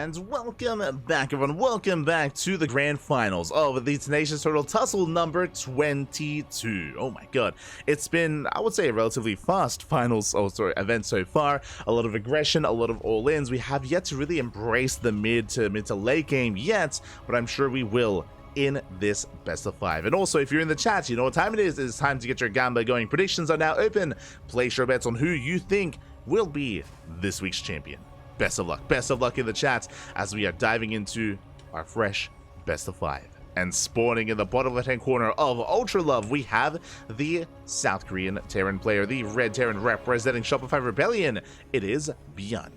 And welcome back, everyone. Welcome back to the grand finals of the Tenacious Turtle Tussle number 22. Oh my god. It's been, I would say, a relatively fast event so far. A lot of aggression, a lot of all-ins. We have yet to really embrace the mid to late game yet, but I'm sure we will in this best of 5. And also, if you're in the chat, you know what time it is. It's time to get your gamba going. Predictions are now open. Place your bets on who you think will be this week's champion. Best of luck. Best of luck in the chat as we are diving into our fresh best of 5. And spawning in the bottom left-hand corner of Ultra Love, we have the South Korean Terran player, the Red Terran representing Shopify Rebellion. It is ByuN.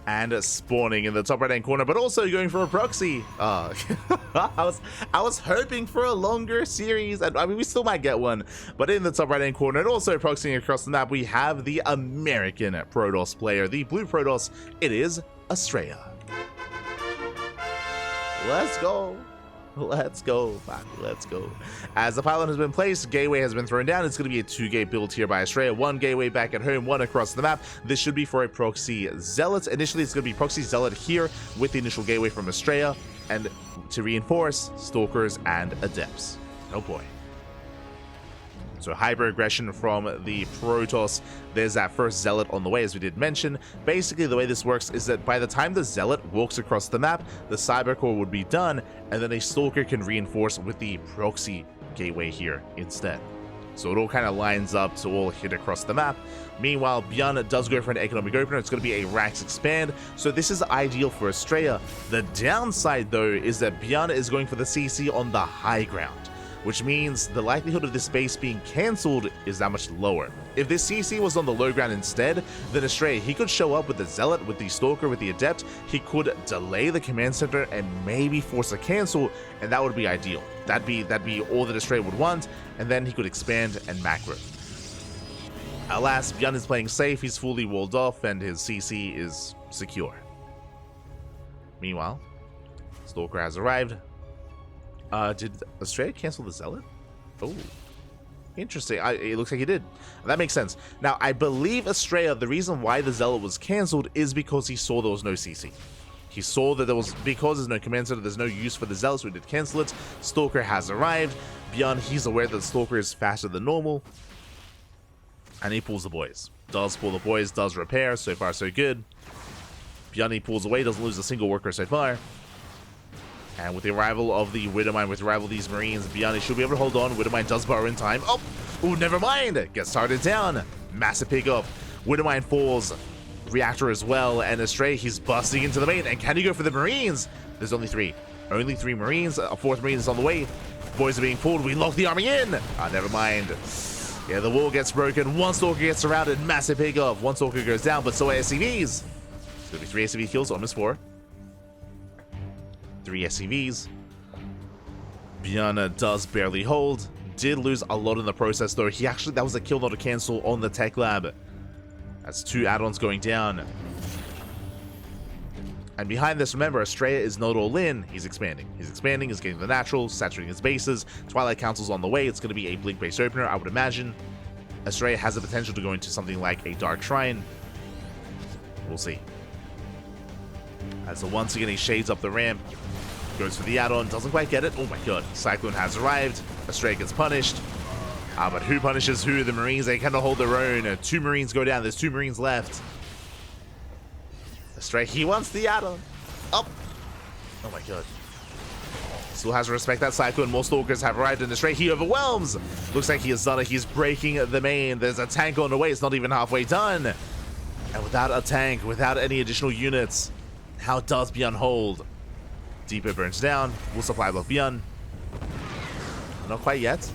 And spawning in the top right-hand corner, but also going for a proxy. I was hoping for a longer series, and I mean, we still might get one, but in the top right-hand corner, and also proxying across the map, we have the American Protoss player, the blue Protoss. It is Astrea. Let's go. Let's go, let's go. As the pylon has been placed, gateway has been thrown down. It's going to be a 2-gate build here by Astrea. 1 gateway back at home, 1 across the map. This should be for a proxy zealot. Initially, it's going to be proxy zealot here with the initial gateway from Astrea, and to reinforce stalkers and adepts. Oh boy. So hyper aggression from the Protoss. There's that first zealot on the way, as we did mention. Basically, the way this works is that by the time the zealot walks across the map, the cyber core would be done, and then a stalker can reinforce with the proxy gateway here instead. So it all kind of lines up to all hit across the map. Meanwhile, ByuN does go for an economic opener. It's going to be a Rax expand, so this is ideal for Astrea. The downside, though, is that ByuN is going for the CC on the high ground, which means the likelihood of this base being cancelled is that much lower. If this CC was on the low ground instead, then Astrea, he could show up with the Zealot, with the Stalker, with the Adept. He could delay the command center and maybe force a cancel, and that would be ideal. That'd be all that Astrea would want, and then he could expand and macro. Alas, ByuN is playing safe. He's fully walled off, and his CC is secure. Meanwhile, Stalker has arrived. Did Astrea cancel the Zealot? Oh, interesting. It looks like he did. That makes sense. Now, I believe Astrea, the reason why the Zealot was cancelled is because he saw there was no CC. He saw that because there's no command center, there's no use for the Zealot, so he did cancel it. Stalker has arrived. ByuN, he's aware that the Stalker is faster than normal, and he pulls the boys. Does pull the boys, does repair. So far, so good. ByuN, he pulls away, doesn't lose a single worker so far. And with the arrival of the Widowmine, with the arrival of these Marines, ByuN should be able to hold on. Widowmine does burrow in time. Oh, ooh, never mind. Gets started down. Massive pickup. Widowmine falls. Reactor as well. And Astrea, he's busting into the main. And can he go for the Marines? There's only 3. Only 3 Marines. A 4th Marine is on the way. Boys are being pulled. We lock the army in. Never mind. Yeah, the wall gets broken. 1 Stalker gets surrounded. Massive pickup. 1 Stalker goes down, but so are SCVs. It's going to be 3 SCV kills, almost 4. 3 SCVs. ByuN does barely hold. Did lose a lot in the process, though. That was a kill, not a cancel on the tech lab. That's 2 add-ons going down. And behind this, remember, Astrea is not all in. He's expanding. He's expanding. He's getting the natural, saturating his bases. Twilight Council's on the way. It's going to be a blink-based opener, I would imagine. Astrea has the potential to go into something like a Dark Shrine. We'll see. As once again, he shades up the ramp. Goes for the add-on, doesn't quite get it. Oh my god, Cyclone has arrived. Astrea gets punished. But who punishes who? The Marines, they cannot hold their own. 2 Marines go down, there's 2 Marines left. Astrea, he wants the add-on. Up. Oh my god. Still has to respect that Cyclone. More Stalkers have arrived, and Astrea, he overwhelms. Looks like he has done it. He's breaking the main. There's a tank on the way. It's not even halfway done. And without a tank, without any additional units, how does ByuN hold? Depot burns down. We'll supply block ByuN. Not quite yet.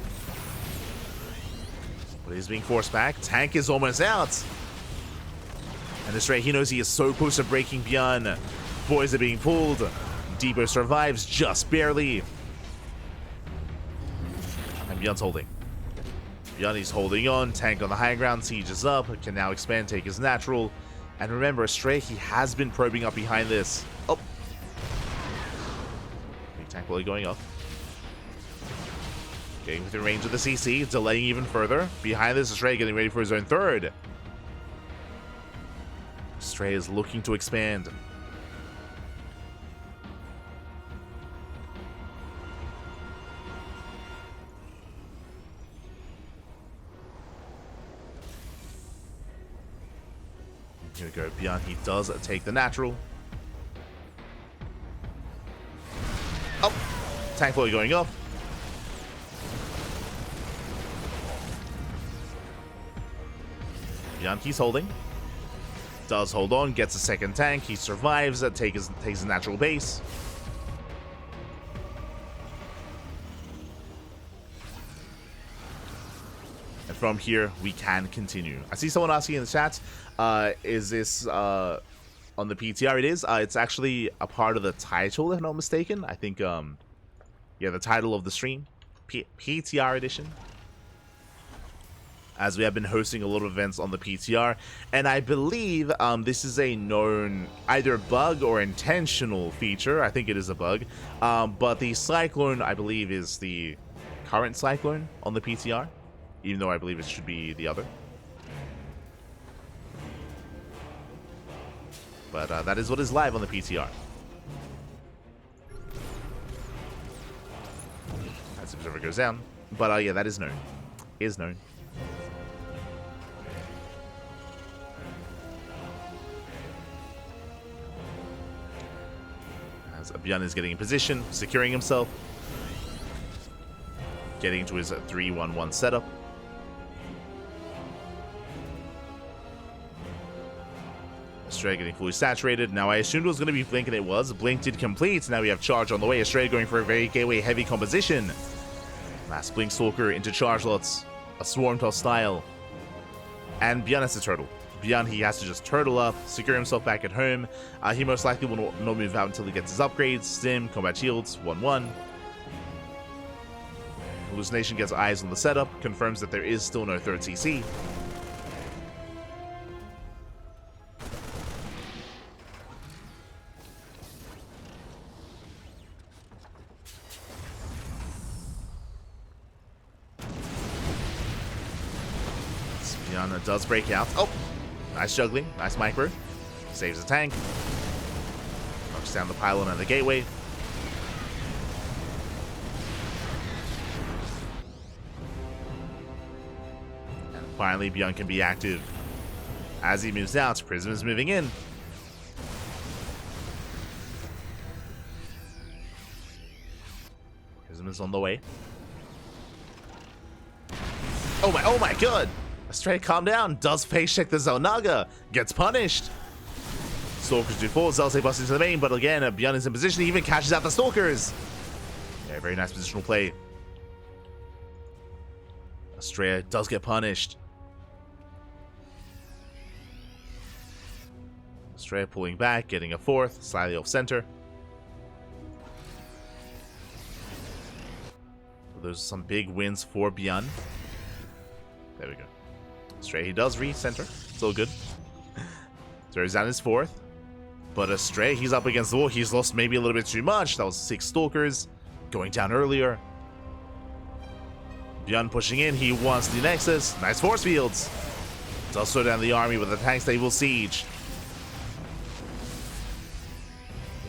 But he's being forced back. Tank is almost out. And Astrea, he knows he is so close to breaking ByuN. Boys are being pulled. Depot survives just barely. And ByuN's holding. ByuN is holding on. Tank on the high ground. Siege is up. Can now expand. Take his natural. And remember, Astrea, he has been probing up behind this. Oh. Big tank bully going up. Getting within range of the CC, delaying even further. Behind this, Astrea getting ready for his own 3rd. Astrea is looking to expand. Here we go, ByuN, he does take the natural. Oh, tank volley going off. ByuN keeps holding. Does hold on, gets a second tank. He survives, takes his natural base. And from here, we can continue. I see someone asking in the chat, is this on the PTR? It is. It's actually a part of the title, if I'm not mistaken. I think, yeah, the title of the stream. PTR edition. As we have been hosting a lot of events on the PTR, and I believe this is a known either bug or intentional feature. I think it is a bug, but the Cyclone, I believe, is the current Cyclone on the PTR, even though I believe it should be the other. But that is what is live on the PTR. As Observer goes down, but yeah, that is known. Is known. ByuN is getting in position, securing himself, getting into his 3-1-1 setup. Astrea getting fully saturated. Now I assumed it was going to be Blink, and it was. Blink did complete. Now we have Charge on the way. Astrea going for a very gateway heavy composition. Last Blink Stalker into Charge Lots, a Swarm Toss style. And ByuN has a turtle. ByuN, he has to just turtle up, secure himself back at home. He most likely will not move out until he gets his upgrades. Stim, combat shields, 1-1. Hallucination gets eyes on the setup, confirms that there is still no third CC. ByuN does break out. Oh! Nice juggling, nice micro. Saves the tank. Knocks down the pylon and the gateway. And finally, ByuN can be active. As he moves out, Prism is moving in. Prism is on the way. Oh my god! Astrea, calm down. Does face check the Xel'Naga. Gets punished. Stalkers do fall. Xel'Naga busts into the main, but again, ByuN is in position. He even catches out the Stalkers. Yeah, very nice positional play. Astrea does get punished. Astrea pulling back, getting a fourth, slightly off center. There's some big wins for ByuN. There we go. Astrea, he does re-center. It's all good. Throws down his fourth. But Astrea, he's up against the wall. He's lost maybe a little bit too much. That was 6 Stalkers going down earlier. ByuN pushing in. He wants the Nexus. Nice force fields. Does slow down the army with the tank stable siege.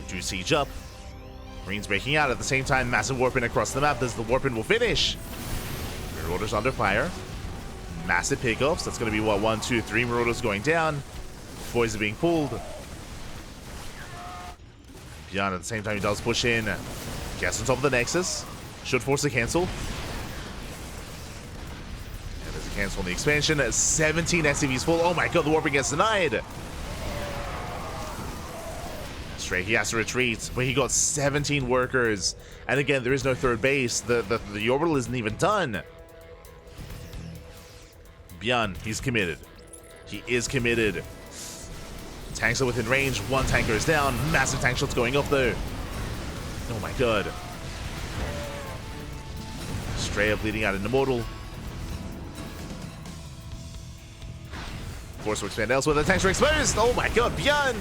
Do siege up. Marines breaking out at the same time. Massive warping across the map. The warping will finish. Marauders under fire. Massive pickoffs. That's going to be what, 1, 2, 3 Marauders going down. Boys are being pulled. ByuN at the same time, he does push in. Gets on top of the Nexus. Should force a cancel. And there's a cancel on the expansion. 17 SCVs full. Oh my god, the warping gets denied. Astrea, he has to retreat, but he got 17 workers. And again, there is no third base. The orbital isn't even done. ByuN, he's committed. He is committed. Tanks are within range. 1 tanker is down. Massive tank shots going up though. Oh my god. Astrea bleeding out into mortal. Force to expand elsewhere. The tanks are exposed. Oh my god, ByuN!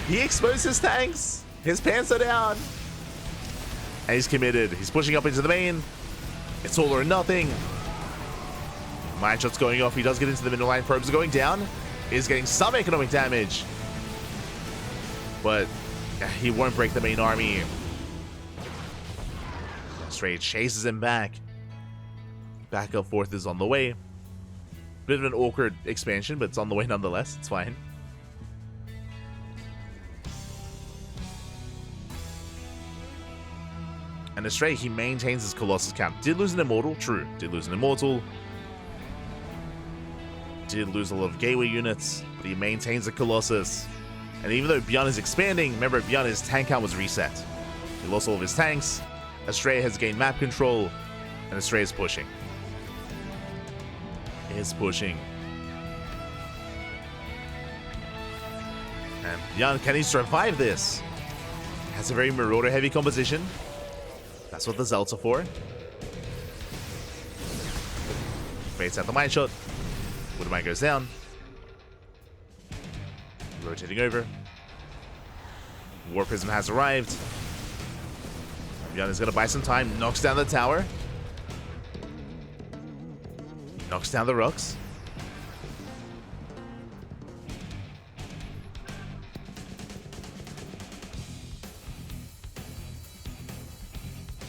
He exposed his tanks. His pants are down. And he's committed. He's pushing up into the main. It's all or nothing. Mine shots going off. He does get into the middle line. Probes are going down. Is getting some economic damage. but he won't break the main army. Astrea chases him back. Backup fourth is on the way. Bit of an awkward expansion, but it's on the way nonetheless. It's fine. And Astrea, he maintains his Colossus count. Did lose an Immortal, true. Did lose an Immortal. Did lose a lot of Gateway units, but he maintains the Colossus. And even though ByuN is expanding, remember ByuN, his tank count was reset. He lost all of his tanks. Astrea has gained map control, and Astrea is pushing. Is pushing. And ByuN, can he survive this? Has a very Marauder heavy composition. That's what the Zealots are for. Baits out the mine shot. Woodmine goes down. Rotating over. War Prism has arrived. ByuN is going to buy some time. Knocks down the tower. Knocks down the rocks.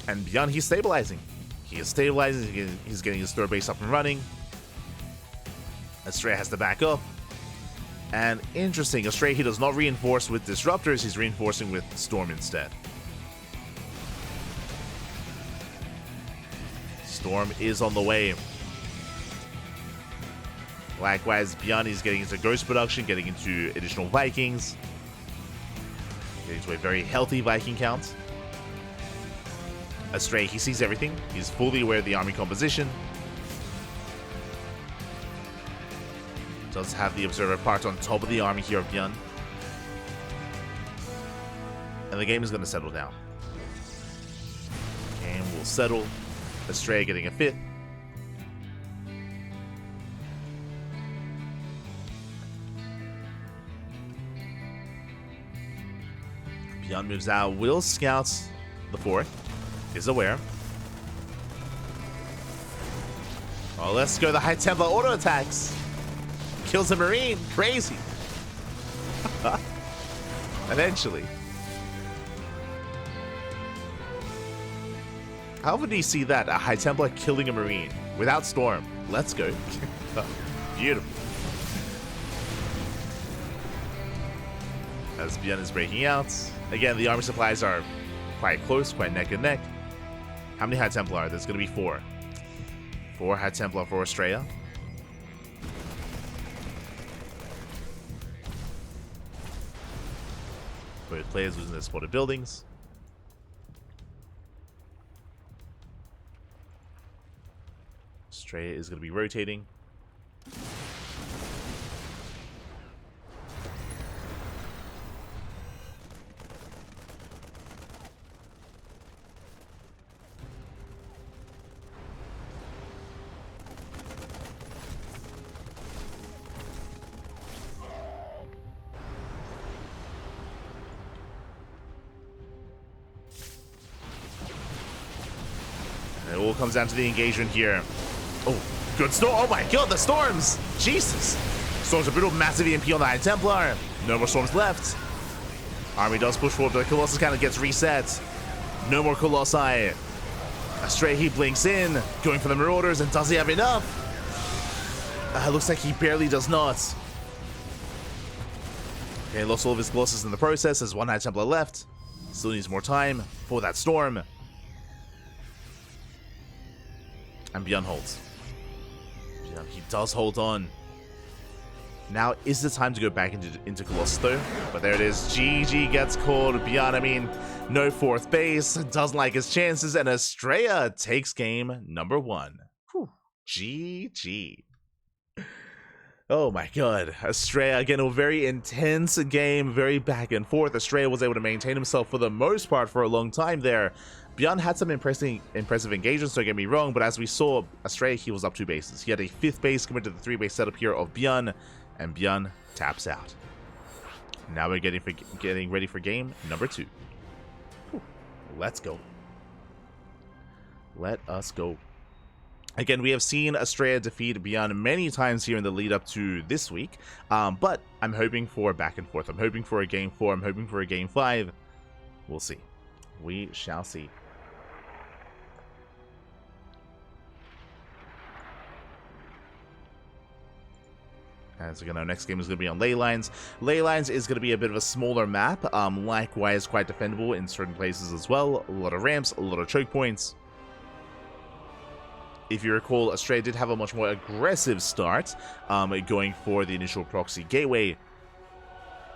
And ByuN, he's stabilizing. He is stabilizing. He's getting his store base up and running. Astrea has to back up. And interesting, Astrea, he does not reinforce with Disruptors. He's reinforcing with Storm instead. Storm is on the way. Likewise, ByuN is getting into Ghost production, getting into additional Vikings. Getting to a very healthy Viking count. Astrea, he sees everything. He's fully aware of the army composition. Does have the Observer parked on top of the army here of ByuN. And the game is going to settle down. Game will settle. Astrea getting a fifth. ByuN moves out. Will scouts the fourth. Is aware. Oh, let's go. The High Templar auto attacks. Kills a Marine. Crazy. Eventually. How often do you see that? A High Templar killing a Marine without Storm. Let's go. Beautiful. As ByuN is breaking out. Again, the army supplies are quite close, quite neck and neck. How many High Templar are there? There's going to be 4. 4 High Templar for Astrea. Both players losing their spotted buildings. Astrea is going to be rotating. It all comes down to the engagement here. Oh, good storm. Oh my god, the storms! Jesus! Storms are brutal, massive EMP on the High Templar. No more storms left. Army does push forward, but the Colossus kind of gets reset. No more Colossi. Astrea, he blinks in, going for the Marauders, and does he have enough? Looks like he barely does not. Okay, lost all of his Colossus in the process. There's 1 High Templar left. Still needs more time for that storm. And ByuN holds. ByuN, he does hold on. Now is the time to go back into Colossus though. But there it is. GG gets called. ByuN, I mean, no 4th base. Doesn't like his chances. And Astrea takes game number 1. Whew. GG. Oh my god. Astrea, again, a very intense game. Very back and forth. Astrea was able to maintain himself for the most part for a long time there. ByuN had some impressive engagements, don't get me wrong, but as we saw, Astrea, he was up 2 bases. He had a 5th base compared to the 3-base setup here of ByuN, and ByuN taps out. Now we're getting ready for game number 2. Whew. Let's go. Let us go. Again, we have seen Astrea defeat ByuN many times here in the lead up to this week, but I'm hoping for back and forth. I'm hoping for a game 4. I'm hoping for a game 5. We'll see. We shall see. As again, our next game is going to be on Ley Lines. Ley Lines is going to be a bit of a smaller map, likewise quite defendable in certain places as well. A lot of ramps, a lot of choke points. If you recall, Astrea did have a much more aggressive start, going for the initial proxy gateway.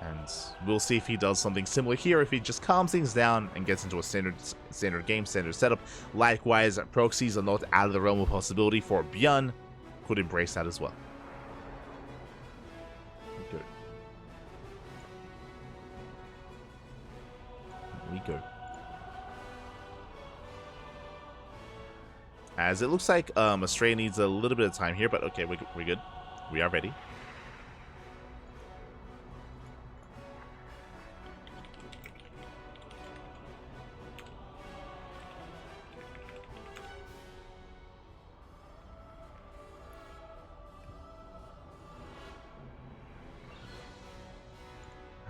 And we'll see if he does something similar here, if he just calms things down and gets into a standard game, standard setup. Likewise, proxies are not out of the realm of possibility for ByuN. Could embrace that as well. Good. Here we go. As it looks like Astrea needs a little bit of time here, but okay, we're good. We are ready.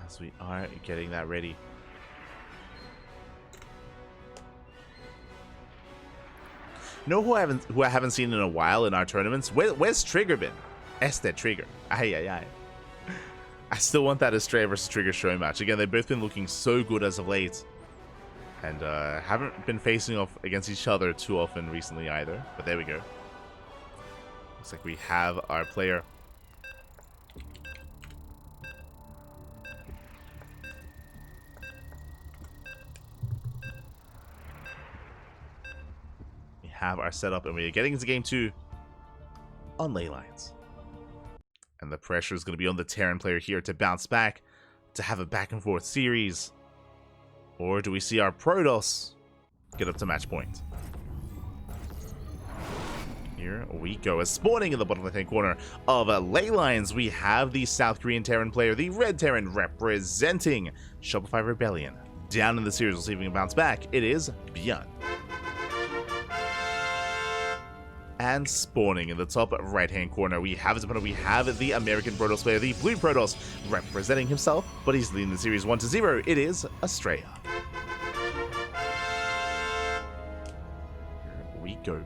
As we are getting that ready. You know who I haven't seen in a while in our tournaments? Where's Trigger been? Trigger. Ay. I still want that Astrea versus Trigger show match. Again, they've both been looking so good as of late. And haven't been facing off against each other too often recently either. But there we go. Looks like we have our player. Have our setup, and we are getting into game 2 on Ley Lines. And the pressure is going to be on the Terran player here to bounce back, to have a back and forth series. Or do we see our Protoss get up to match point? Here we go. As spawning in the bottom left hand corner of Ley Lines, we have the South Korean Terran player, the Red Terran representing Shopify Rebellion. Down in the series, we'll see if we can bounce back. It is ByuN. And spawning in the top right-hand corner, we have the American Protoss player, the Blue Protoss, representing himself, but he's leading the series 1-0. It is Astrea. Here we go.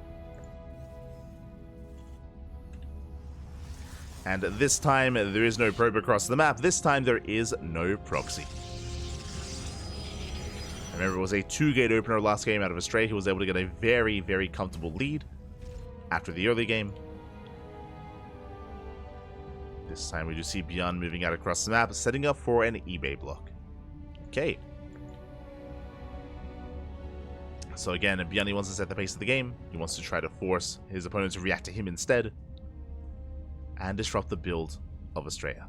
And this time, there is no probe across the map. This time, there is no proxy. Remember, it was a 2-gate opener last game out of Astrea. He was able to get a very, very comfortable lead after the early game. This time we do see ByuN moving out across the map, setting up for an eBay block. Okay. So again, ByuN, he wants to set the pace of the game. He wants to try to force his opponent to react to him instead, and disrupt the build of Astrea.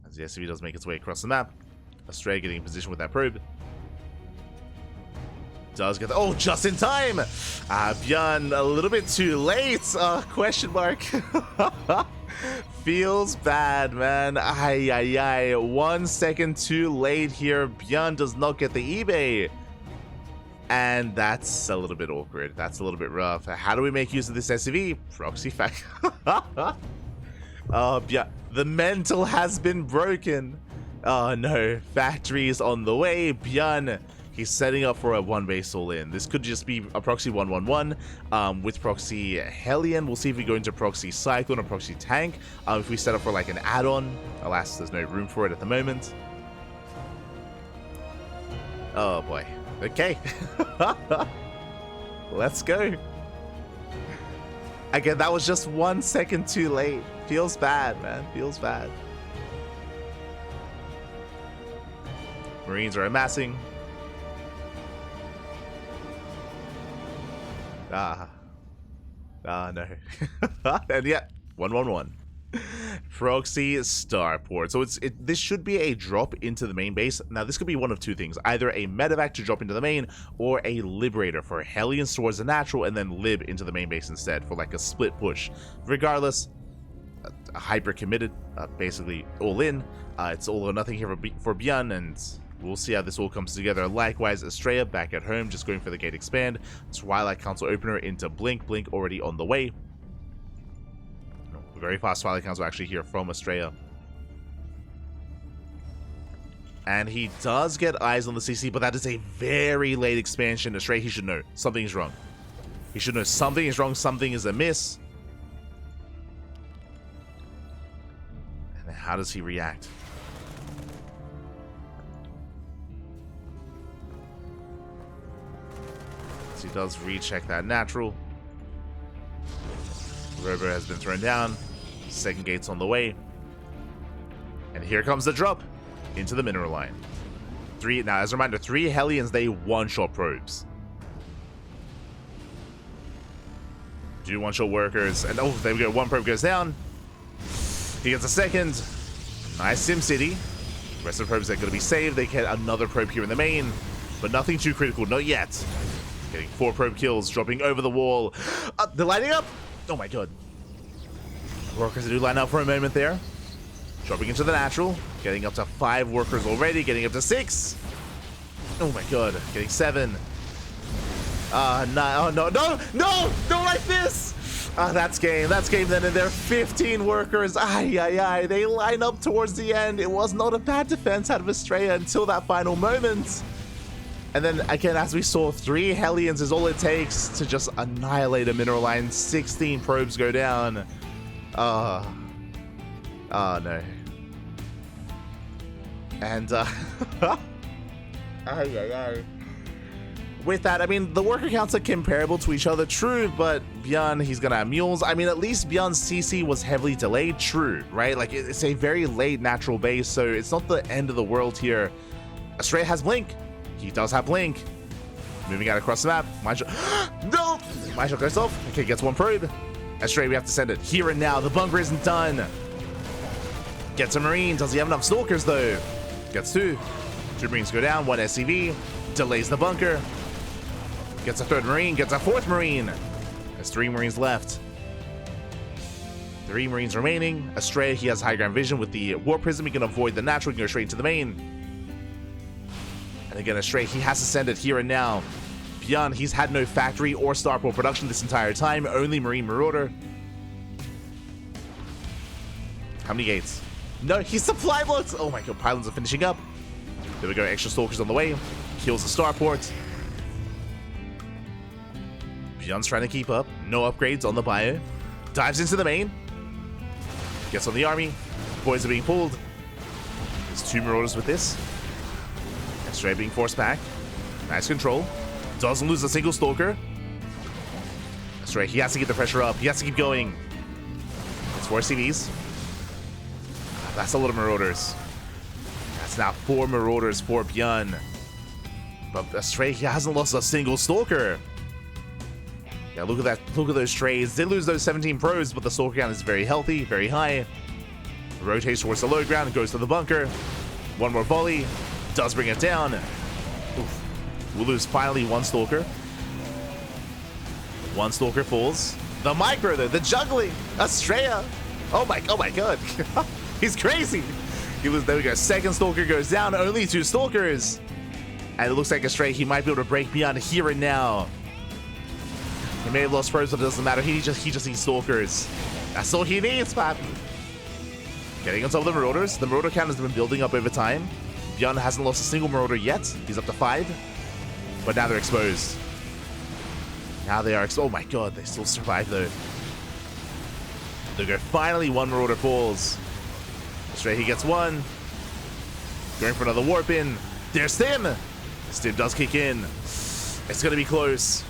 As the SCV does make its way across the map, Astrea getting in position with that probe. Does get the, oh, just in time. ByuN a little bit too late. Question mark. Feels bad, man. Ay. 1 second too late here. ByuN does not get the eBay, and that's a little bit awkward. That's a little bit rough. How do we make use of this SCV? Proxy fact. Oh, ByuN, the mental has been broken. Oh no, factory is on the way. ByuN, he's setting up for a 1-base all-in. This could just be a proxy 1-1-1 with proxy Hellion. We'll see if we go into proxy Cyclone or proxy Tank. If we set up for like an add-on. Alas, there's no room for it at the moment. Oh boy. Okay. Let's go. Again, that was just 1 second too late. Feels bad, man. Feels bad. Marines are amassing. No. And yeah, 1-1-1. Proxy starport. So this should be a drop into the main base. Now this could be one of two things: either a medevac to drop into the main, or a liberator for Hellions towards the natural and then lib into the main base instead for like a split push. Regardless, hyper committed, basically all in. It's all or nothing here for ByuN, and We'll see how this all comes together. Likewise, Astrea back at home, just going for the gate expand. Twilight Council opener into Blink. Blink already on the way. Very fast Twilight Council actually here from Astrea. And he does get eyes on the CC, but that is a very late expansion. Astrea, he should know something is wrong. He should know something is wrong, something is amiss. And how does he react? So he does recheck that natural. Robo has been thrown down. Second gate's on the way. And here comes the drop into the mineral line. Now, as a reminder, 3 Hellions, they one-shot probes. Do one-shot workers. And oh, there we go. 1 probe goes down. He gets a second. Nice SimCity. Rest of the probes are going to be saved. They get another probe here in the main. But nothing too critical. Not yet. Getting 4 probe kills. Dropping over the wall. They're lining up. Oh my god. Workers do line up for a moment there. Dropping into the natural. Getting up to 5 workers already. Getting up to 6. Oh my god. Getting 7. No, oh, no, no, no! Don't like this! That's game. That's game then. And there are 15 workers. Ay, ay, ay. They line up towards the end. It was not a bad defense out of Astrea until that final moment. And then, again, as we saw, 3 Hellions is all it takes to just annihilate a mineral line. 16 probes go down. Oh, no. And, ay, ay, ay. With that, I mean, the worker counts are comparable to each other, true, but ByuN, he's gonna have mules. I mean, at least ByuN's CC was heavily delayed, true, right? Like, it's a very late natural base, so it's not the end of the world here. Astrea has Blink. He does have Blink. Moving out across the map. No! My shot goes off. Okay, gets 1 probe. Astrea, we have to send it here and now. The bunker isn't done. Gets a Marine. Does he have enough Stalkers, though? Gets 2. 2 Marines go down. 1 SCV. Delays the bunker. Gets a 3rd Marine. Gets a 4th Marine. There's 3 Marines left. 3 Marines remaining. Astrea, he has high ground vision with the Warp Prism. He can avoid the natural. He can go straight into the main. And again, Astrea, he has to send it here and now. ByuN, he's had no factory or starport production this entire time. Only Marine Marauder. How many gates? No, he's supply blocks. Oh my god, pylons are finishing up. There we go, extra Stalkers on the way. Kills the starport. ByuN's trying to keep up. No upgrades on the bio. Dives into the main. Gets on the army. Boys are being pulled. There's 2 Marauders with this. Astrea being forced back. Nice control. Doesn't lose a single Stalker. Astrea, he has to get the pressure up. He has to keep going. It's 4 CVs. That's a lot of Marauders. That's now 4 Marauders for ByuN. But Astrea, he hasn't lost a single Stalker. Yeah, look at that. Look at those trades. They lose those 17 pros, but the Stalker count is very healthy, very high. Rotates towards the low ground, goes to the bunker. 1 more volley. Does bring it down. Oof. We'll lose finally 1 Stalker. 1 Stalker falls. The micro though, the juggling. Astrea. Oh my god. He's crazy. He loses, there we go. 2nd Stalker goes down. Only 2 Stalkers. And it looks like Astrea, he might be able to break ByuN here and now. He may have lost pros, but it doesn't matter. He just needs Stalkers. That's all he needs, papi. Getting on top of the Marauders. The Marauder count has been building up over time. ByuN hasn't lost a single Marauder yet. He's up to 5. But now they're exposed. Now they are exposed. Oh my god, they still survive though. There we go. Finally, 1 Marauder falls. Astrea, he gets 1. Going for another warp in. There's Stim. Stim does kick in. It's going to be close.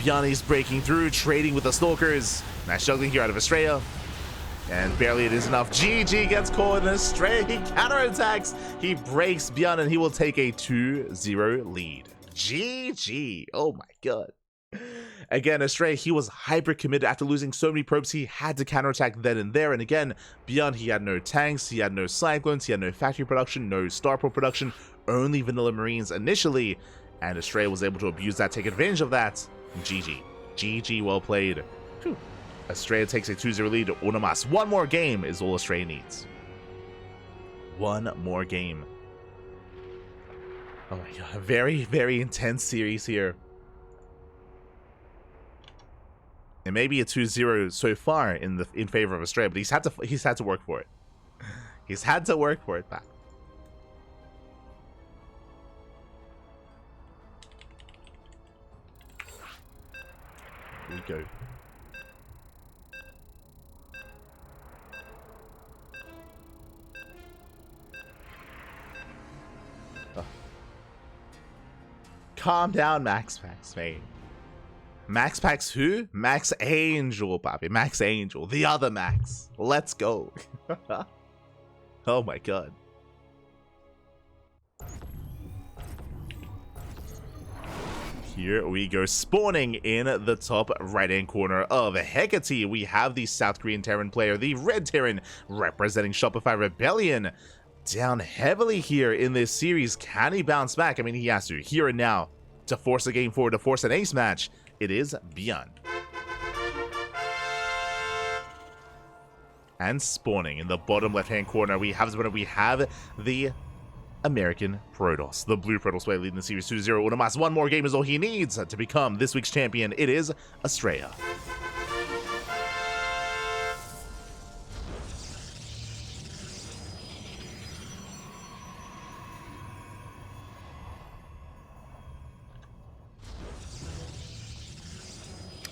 ByuN is breaking through, trading with the Stalkers. Nice juggling here out of Astrea. And barely it is enough. GG gets caught in Astrea. He counterattacks. He breaks ByuN and he will take a 2-0 lead. GG. Oh my god. Again, Astrea, he was hyper committed after losing so many probes. He had to counterattack then and there. And again, ByuN, he had no tanks, he had no cyclones, he had no factory production, no starport production, only vanilla Marines initially. And Astrea was able to abuse that, take advantage of that. GG. GG, well played. Whew. Astrea takes a 2-0 lead. Una más. 1 more game is all Astrea needs. 1 more game. Oh my god, very, very intense series here. It may be a 2-0 so far in favor of Astrea, but he's had to work for it. He's had to work for it, Pat. Here we go. Oh. Calm down, Max mate. Max Pax who? Max Angel, Bobby. Max Angel. The other Max. Let's go. Oh my god. Here we go. Spawning in the top right-hand corner of Hecate, we have the South Korean Terran player, the Red Terran, representing Shopify Rebellion. Down heavily here in this series. Can he bounce back? I mean, he has to. Here and now. To force a game forward, to force an ace match. It is ByuN. And spawning in the bottom left-hand corner, we have the American Protoss. The blue Protoss player leading the series 2-0. Unamas, one more game is all he needs to become this week's champion. It is Astrea.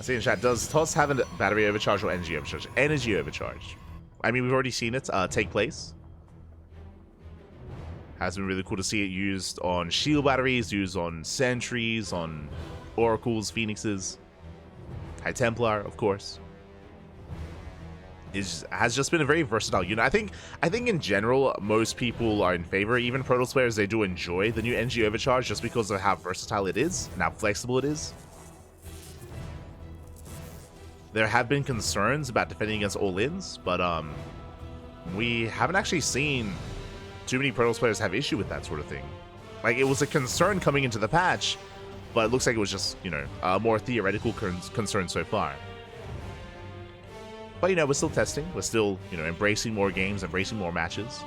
In chat, does TOS have a battery overcharge or energy overcharge? Energy overcharge. I mean, we've already seen it take place. Has been really cool to see it used on shield batteries, used on sentries, on oracles, phoenixes, High Templar, of course. It has just been a very versatile unit. I think in general, most people are in favor. Even Protoss players, they do enjoy the new energy overcharge just because of how versatile it is and how flexible it is. There have been concerns about defending against all-ins, but we haven't actually seen too many Protoss players have issue with that sort of thing. Like, it was a concern coming into the patch, but it looks like it was just, you know, a more theoretical concern so far. But, you know, we're still testing. We're still, you know, embracing more games, embracing more matches.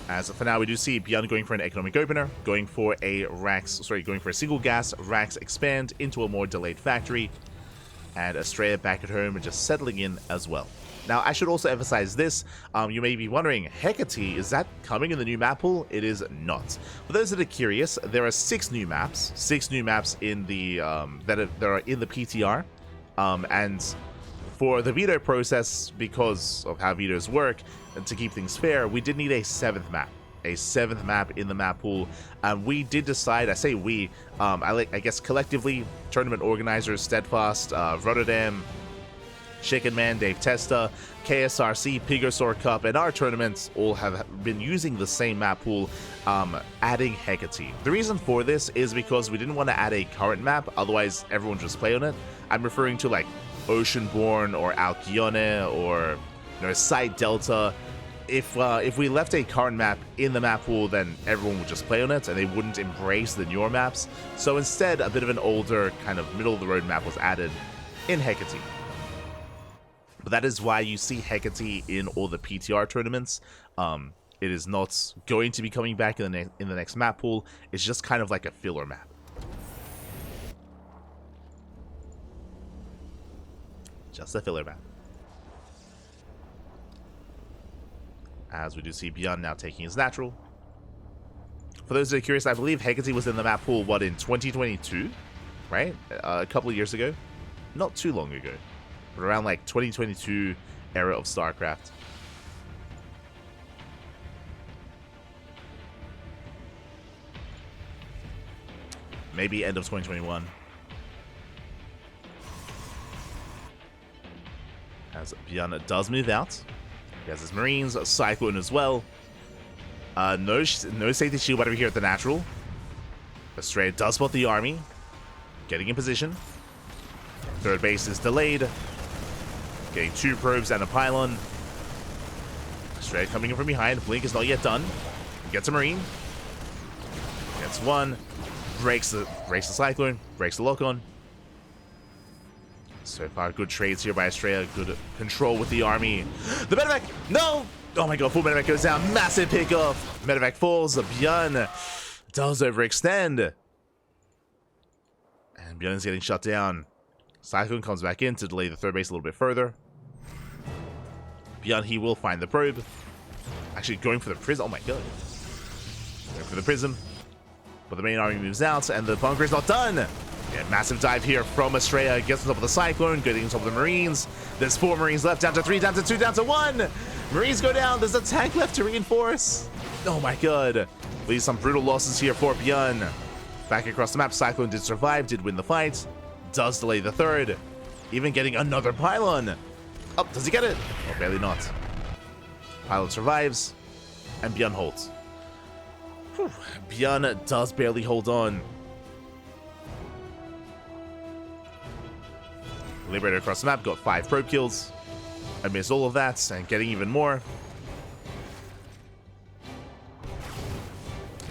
As for now, we do see ByuN going for an economic opener, going for a single gas Rax expand into a more delayed factory, and Astrea back at home and just settling in as well. Now, I should also emphasize this. You may be wondering, Hecate, is that coming in the new map pool? It is not. For those that are curious, there are 6 new maps in the that are in the PTR, and for the veto process, because of how vetoes work, and to keep things fair, we did need a 7th map. A 7th map in the map pool. We did decide, I say we, I guess collectively, tournament organizers, Steadfast, Rotterdam, Chicken Man, Dave Testa, KSRC, Pigosaur Cup, and our tournaments all have been using the same map pool, adding Hecate. The reason for this is because we didn't want to add a current map, otherwise everyone just play on it. I'm referring to like Oceanborn or Alcyone or, you know, Site Delta. If we left a current map in the map pool, then everyone would just play on it and they wouldn't embrace the newer maps. So instead, a bit of an older, kind of middle-of-the-road map was added in Hecate. But that is why you see Hecate in all the PTR tournaments. It is not going to be coming back in the next map pool. It's just kind of like a filler map. Just a filler map. As we do see ByuN now taking his natural. For those that are curious, I believe Hecate was in the map pool, what, in 2022? Right? A couple of years ago? Not too long ago. But around like 2022 era of StarCraft. Maybe end of 2021. As ByuN does move out. He has his Marines, a Cyclone as well. No safety shield battery here at the natural. Astrea does spot the army. Getting in position. Third base is delayed. Getting 2 probes and a pylon. Astrea coming in from behind. Blink is not yet done. Gets a Marine. Hits one. Breaks the Cyclone. Breaks the lock-on. So far, good trades here by Astrea. Good control with the army. The medevac! No! Oh my god, full medevac goes down. Massive pickoff. Medevac falls. ByuN does overextend. And ByuN is getting shut down. Cyclone comes back in to delay the third base a little bit further. ByuN, he will find the probe. Actually, going for the prism. Oh my god. Going for the prism. But the main army moves out, and the bunker is not done. Yeah, massive dive here from Astrea. Gets on top of the Cyclone, getting on top of the Marines. There's 4 Marines left, down to 3, down to 2, down to 1. Marines go down. There's a tank left to reinforce. Oh my god. Leaves some brutal losses here for ByuN. Back across the map, Cyclone did survive, did win the fight. Does delay the third. Even getting another pylon. Oh, does he get it? Oh, barely not. Pylon survives, and ByuN holds. Whew. ByuN does barely hold on. Liberator across the map, got 5 probe kills. Amidst all of that, and getting even more.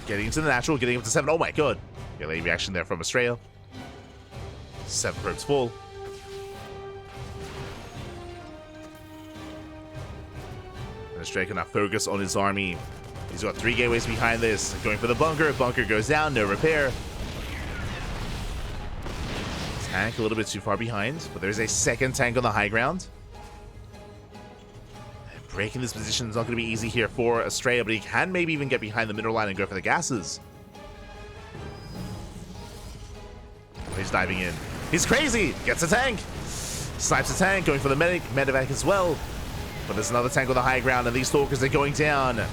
Getting into the natural, getting up to 7. Oh my god. Yeah, late reaction there from Astrea. 7 probes full. And Astrea can now focus on his army. He's got 3 gateways behind this. Going for the bunker. Bunker goes down, no repair. Tank a little bit too far behind, but there's a second tank on the high ground. Breaking this position is not going to be easy here for Astrea, but he can maybe even get behind the mineral line and go for the gases. He's diving in. He's crazy! Gets a tank! Snipes a tank, going for the medevac as well. But there's another tank on the high ground, and these stalkers are going down.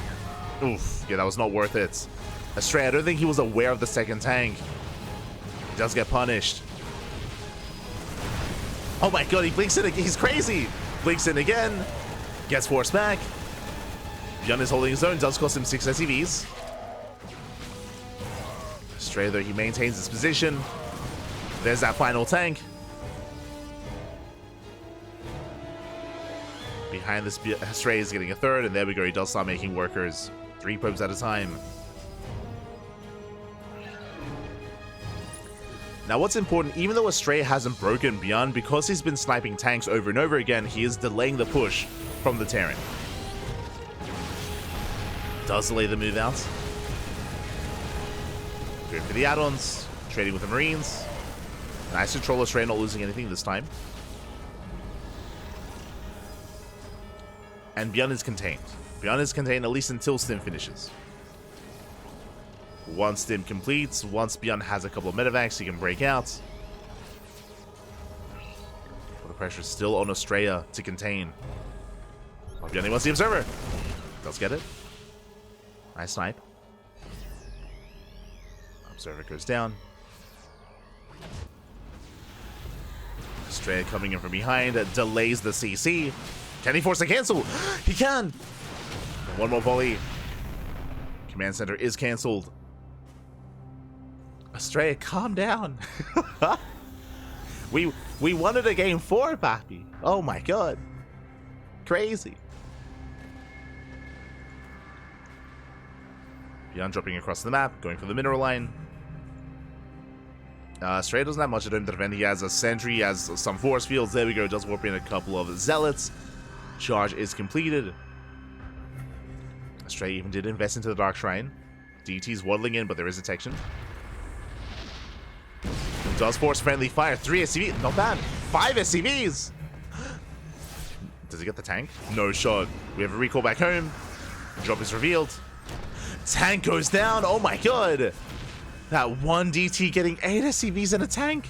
Oof, yeah, that was not worth it. Astrea, I don't think he was aware of the second tank. He does get punished. Oh my god, he blinks in again. He's crazy! Blinks in again. Gets forced back. ByuN is holding his own. Does cost him 6 SCVs. Astrea, though, he maintains his position. There's that final tank. Behind this, Astrea is getting a third, and there we go. He does start making workers 3 probes at a time. Now, what's important, even though Astrea hasn't broken ByuN, because he's been sniping tanks over and over again, he is delaying the push from the Terran. Does delay the move out. Good for the add-ons. Trading with the Marines. Nice control. Astrea not losing anything this time. And ByuN is contained. ByuN is contained at least until Stim finishes. Once Stim completes, once ByuN has a couple of medevacs, he can break out. But the pressure is still on Astrea to contain. ByuN wants the observer. Does get it. Nice snipe. Observer goes down. Astrea coming in from behind, delays the CC. Can he force a cancel? He can! One more volley. Command center is cancelled. Astrea, calm down. We wanted a game 4, Papi. Oh my god. Crazy. ByuN dropping across the map, going for the mineral line. Astrea doesn't have much at him to defend. He has a sentry, he has some force fields. There we go, does warp in a couple of zealots. Charge is completed. Astrea even did invest into the Dark Shrine. DT's waddling in, but there is detection. Does force friendly fire. 3 SCVs. Not bad. 5 SCVs. Does he get the tank? No shot. We have a recall back home. Drop is revealed. Tank goes down. Oh my god. That one DT getting 8 SCVs in a tank.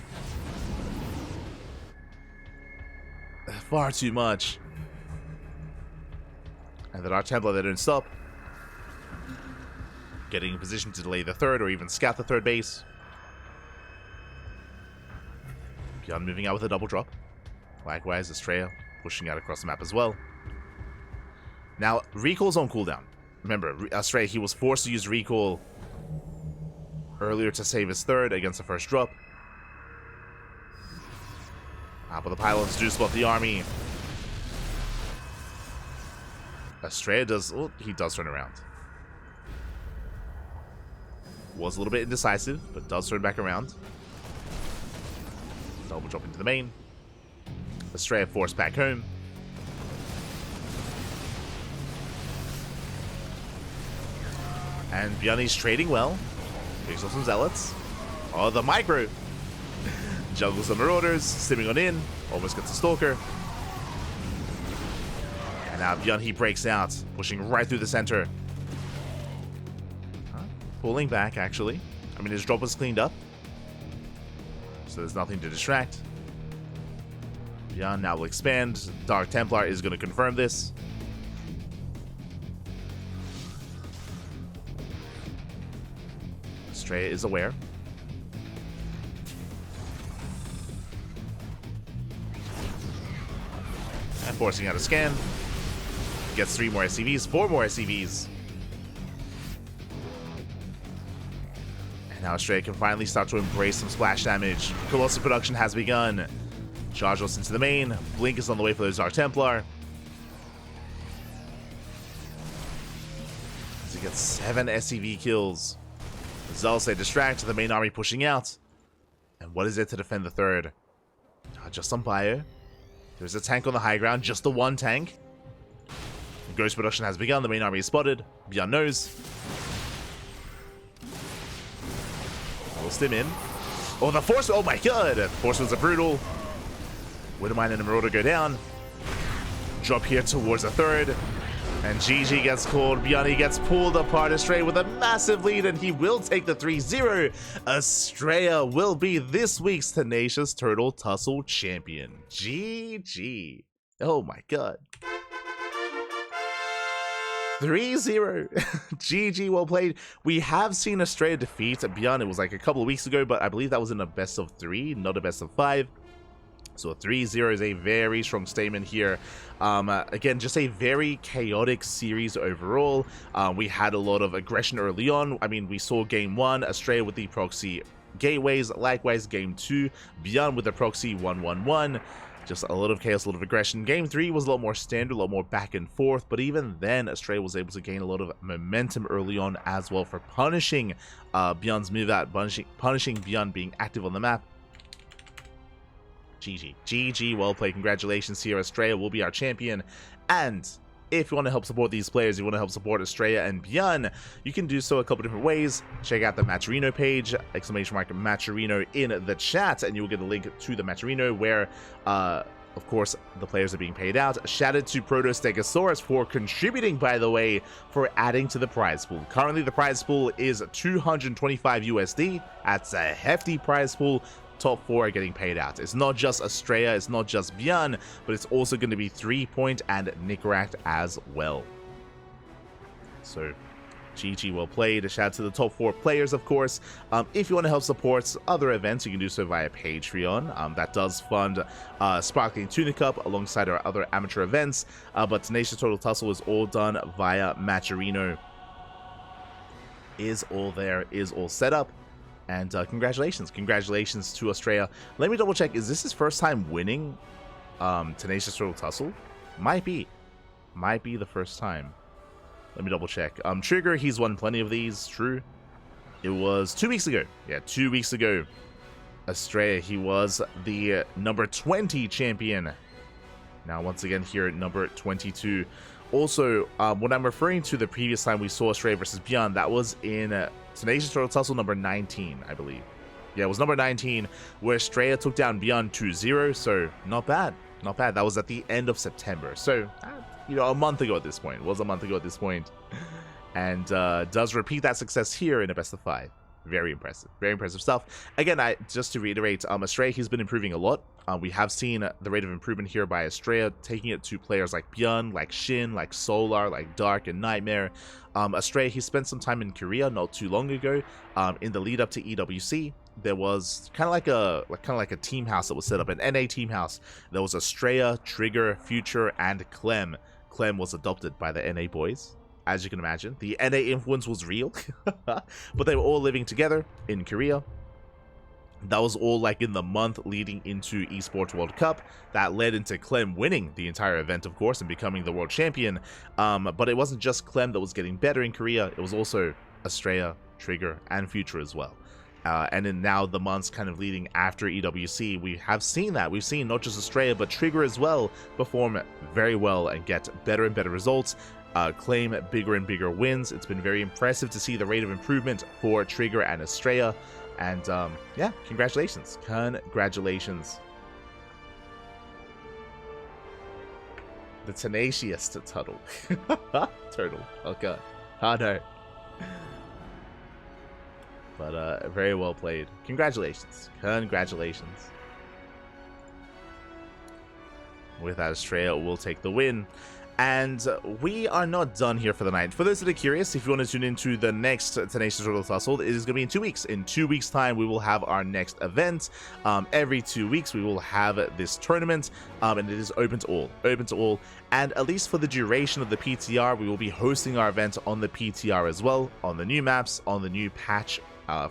Far too much. And the Dark Templar, they don't stop. Getting in position to delay the third or even scout the third base. ByuN moving out with a double drop. Likewise, Astrea pushing out across the map as well. Now, recall's on cooldown. Remember, Astrea, he was forced to use recall earlier to save his third against the first drop. But the pylons do spot the army. Astrea does... Oh, he does turn around. Was a little bit indecisive, but does turn back around. Double drop into the main. Astrea forced back home. And ByuN's trading well. Picks up some zealots. Oh, the micro. Juggles the marauders, stimming on in. Almost gets a stalker. And now ByuN, he breaks out, pushing right through the center. Pulling back, actually. I mean, his drop was cleaned up, so there's nothing to distract. ByuN now will expand. Dark Templar is going to confirm this. Astrea is aware. And forcing out a scan. Gets 3 more SCVs, 4 more SCVs. And now Astrea can finally start to embrace some splash damage. Colossal production has begun. Charge us into the main. Blink is on the way for those Dark Templar. As he gets 7 SCV kills. Zealots they distract, the main army pushing out. And what is it to defend the third? Just some ByuN. There's a tank on the high ground, just the one tank. Ghost production has begun, the main army is spotted. ByuN knows. We'll stim in. Oh, the force! Oh my god! Force was a brutal. Widowmine and the Marauder go down. Drop here towards the third. And GG gets called. ByuN gets pulled apart. Astrea with a massive lead, and he will take the 3-0. Astrea will be this week's Tenacious Turtle Tussle champion. GG. Oh my god. 3-0. GG, well played. We have seen Astrea defeat ByuN. It was like a couple of weeks ago, but I believe that was in a best of 3, not a best of 5. So 3-0 is a very strong statement here. Again, just a very chaotic series overall. We had a lot of aggression early on. I mean, we saw game 1, Astrea with the proxy gateways. Likewise, game 2, ByuN with the proxy 1-1-1. Just a lot of chaos, a lot of aggression. Game 3 was a lot more standard, a lot more back and forth. But even then, Astrea was able to gain a lot of momentum early on as well for punishing ByuN's move out, punishing ByuN being active on the map. GG. GG, well played. Congratulations here. Astrea will be our champion. And if you want to help support these players, you want to help support Astrea and ByuN, you can do so a couple different ways. Check out the Matcherino page, !Matcherino in the chat, and you will get a link to the Matcherino where, of course, the players are being paid out. Shout out to Protostegosaurus for contributing, by the way, for adding to the prize pool. Currently, the prize pool is 225 USD. That's a hefty prize pool. Top 4 are getting paid out. It's not just Astrea, it's not just ByuN, but it's also going to be 3-Point and Nicaract as well. So, GG, well played. A shout out to the top 4 players, of course. If you want to help support other events, you can do so via Patreon. That does fund Sparkling Tuna Cup alongside our other amateur events. But Tenacious Turtle Tussle is all done via Matcherino. Is all there, is all set up. And congratulations to Astrea. Let me double check, is this his first time winning Tenacious Turtle Tussle? Might be the first time. Let me double check. Trigger, he's won plenty of these, true. It was 2 weeks ago. Yeah, 2 weeks ago. Astrea, he was the number 20 champion. Now, once again, here at number 22. Also, when I'm referring to the previous time we saw Astrea versus ByuN, that was in Tenacious Turtle Tussle number 19, I believe. Yeah, it was number 19, where Astrea took down ByuN 2-0, so not bad. Not bad. That was at the end of September. So, you know, a month ago at this point. It was a month ago at this point. And does repeat that success here in a best of 5. Very impressive stuff. Again, just to reiterate, Astrea, he's been improving a lot. We have seen the rate of improvement here by Astrea, taking it to players like ByuN, like Shin, like Solar, like Dark, and Nightmare. Astrea, he spent some time in Korea not too long ago. In the lead up to EWC, there was kind of like a team house that was set up, an NA team house. There was Astrea, Trigger, Future, and Clem. Clem was adopted by the NA boys. As you can imagine, the NA influence was real, but they were all living together in Korea. That was all like in the month leading into Esports World Cup. That led into Clem winning the entire event, of course, and becoming the world champion. But it wasn't just Clem that was getting better in Korea. It was also Astrea Trigger, and Future as well. And in now the months kind of leading after EWC, we have seen that. We've seen not just Astrea, but Trigger as well perform very well and get better and better results, claim bigger and bigger wins. It's been very impressive to see the rate of improvement for Trigger and Astrea. And yeah, congratulations. Congratulations. The Tenacious Turtle. Turtle. Oh god. Oh no. But very well played. Congratulations. Congratulations. With that, Astrea will take the win. And we are not done here for the night. For those that are curious, if you want to tune into the next Tenacious Turtle Tussle, it is going to be in 2 weeks. In 2 weeks' time, we will have our next event. Every 2 weeks, we will have this tournament, and it is open to all. Open to all. And at least for the duration of the PTR, we will be hosting our event on the PTR as well, on the new maps, on the new patch,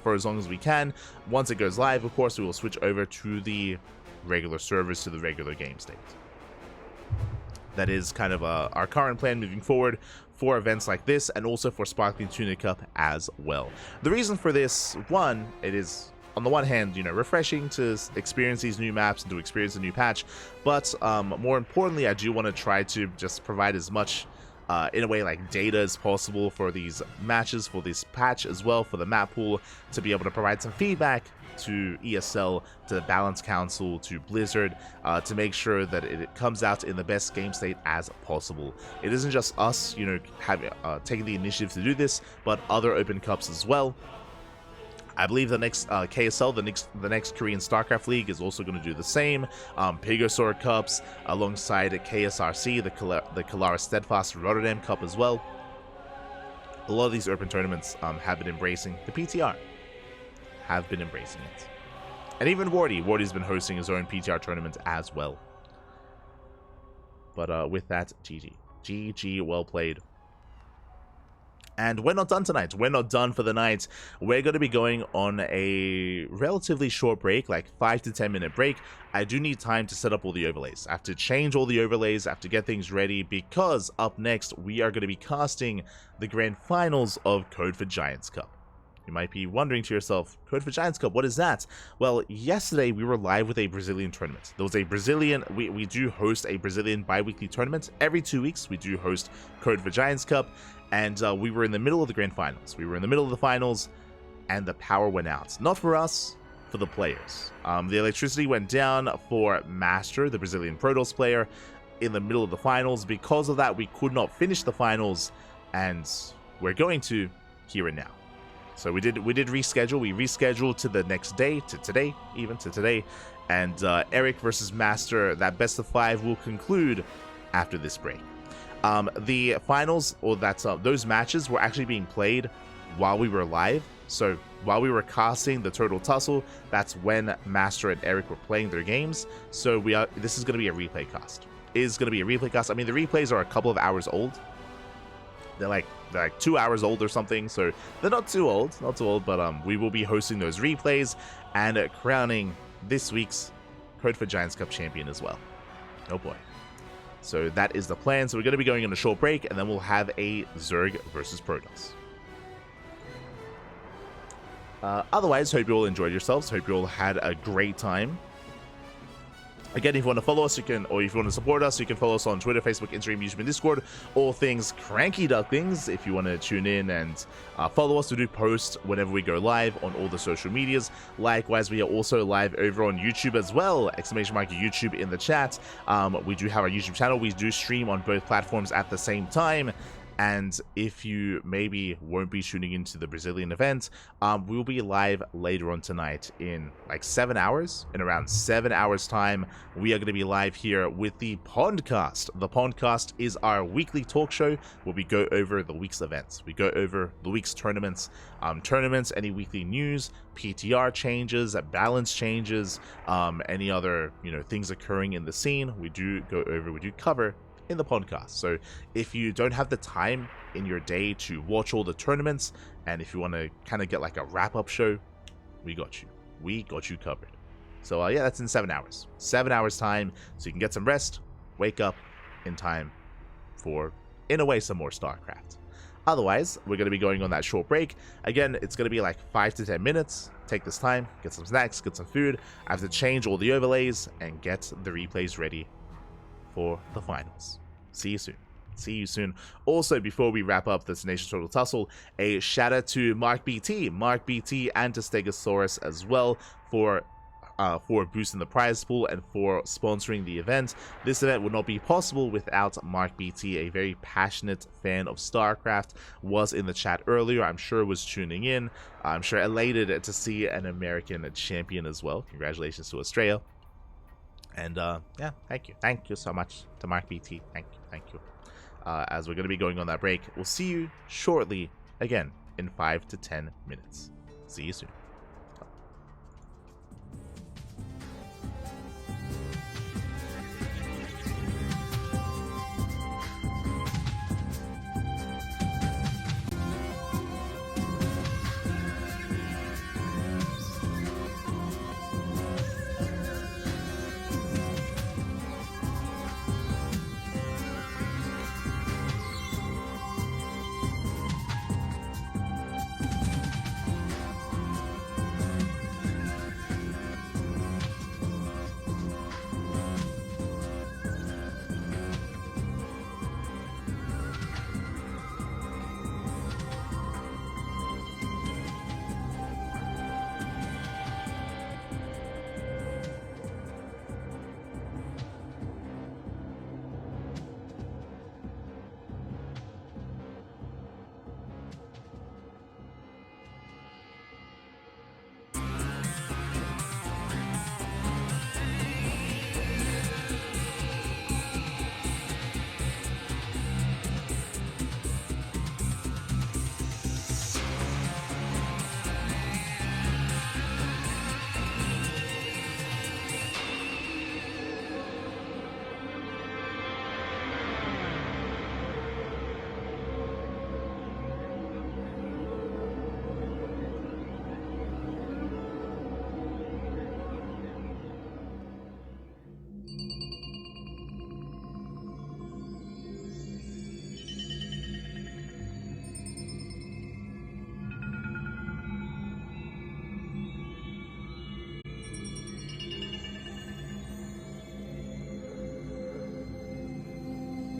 for as long as we can. Once it goes live, of course, we will switch over to the regular servers, to the regular game state. That is kind of our current plan moving forward for events like this, and also for Sparkling Tuna Cup as well. The reason for this, one, it is on the one hand, you know, refreshing to experience these new maps and to experience a new patch, but more importantly, I do want to try to just provide as much in a way like data as possible for these matches, for this patch as well, for the map pool, to be able to provide some feedback to ESL, to the Balance Council, to Blizzard, to make sure that it comes out in the best game state as possible. It isn't just us, you know, having taking the initiative to do this, but other open cups as well. I believe the next KSL, the next Korean StarCraft League, is also going to do the same. Pegasaur Cups alongside KSRC, the Kalara Steadfast Rotterdam Cup as well. A lot of these open tournaments have been embracing the PTR. Have been embracing it. And even Wardy's been hosting his own PTR tournament as well. But with that, GG. GG, well played. And we're not done tonight. We're not done for the night. We're going to be going on a relatively short break, like 5 to 10 minute break. I do need time to set up all the overlays. I have to change all the overlays. I have to get things ready, because up next we are going to be casting the grand finals of Code for Giants Cup. You might be wondering to yourself, Code for Giants Cup, what is that? Well, yesterday we were live with a Brazilian tournament. There was a Brazilian, we do host a Brazilian bi-weekly tournament. Every 2 weeks we do host Code for Giants Cup, and we were in the middle of the grand finals. We were in the middle of the finals, and the power went out. Not for us, for the players. The electricity went down for Master, the Brazilian Protoss player, in the middle of the finals. Because of that, we could not finish the finals, and we're going to here and now. So we did reschedule. We rescheduled to the next day, to today, and Eric versus Master, that best of 5 will conclude after this break. The finals, or those matches, were actually being played while we were live. So while we were casting the Turtle Tussle, that's when Master and Eric were playing their games. So this is going to be a replay cast. It is going to be a replay cast. I mean, the replays are a couple of hours old. They're like 2 hours old or something, so they're not too old, but we will be hosting those replays and crowning this week's Code for Giants Cup champion as well. Oh boy. So that is the plan. So we're going to be going on a short break, and then we'll have a Zerg versus Protoss. Otherwise, hope you all enjoyed yourselves. Hope you all had a great time. Again, if you want to follow us, you can, or if you want to support us, you can follow us on Twitter, Facebook, Instagram, YouTube, and Discord. All things Cranky Ducklings. If you want to tune in and follow us, we do post whenever we go live on all the social medias. Likewise, we are also live over on YouTube as well. Exclamation mark YouTube in the chat. We do have our YouTube channel. We do stream on both platforms at the same time. And if you maybe won't be tuning into the Brazilian event, we will be live later on tonight in like 7 hours. In around 7 hours time, we are going to be live here with the Podcast. The Podcast is our weekly talk show where we go over the week's events. We go over the week's tournaments, any weekly news, PTR changes, balance changes, any other things occurring in the scene. We do cover in the podcast. So if you don't have the time in your day to watch all the tournaments, and if you want to kind of get like a wrap-up show, we got you covered. So yeah, that's in 7 hours. 7 hours time, so you can get some rest, wake up in time for, in a way, some more StarCraft. Otherwise, we're going to be going on that short break. Again, it's going to be like 5 to 10 minutes. Take this time, get some snacks, get some food. I have to change all the overlays and get the replays ready for the finals. See you soon. See you soon. Also, before we wrap up the Tenacious Turtle Tussle, a shout out to Mark BT and to Stegosaurus as well for boosting the prize pool and for sponsoring the event. This event would not be possible without Mark BT, a very passionate fan of StarCraft, was in the chat earlier. I'm sure was tuning in. I'm sure elated to see an American champion as well. Congratulations to Astrea. And yeah, thank you so much to Mark BT. Thank you. As we're going to be going on that break, we'll see you shortly again in 5 to 10 minutes. See you soon.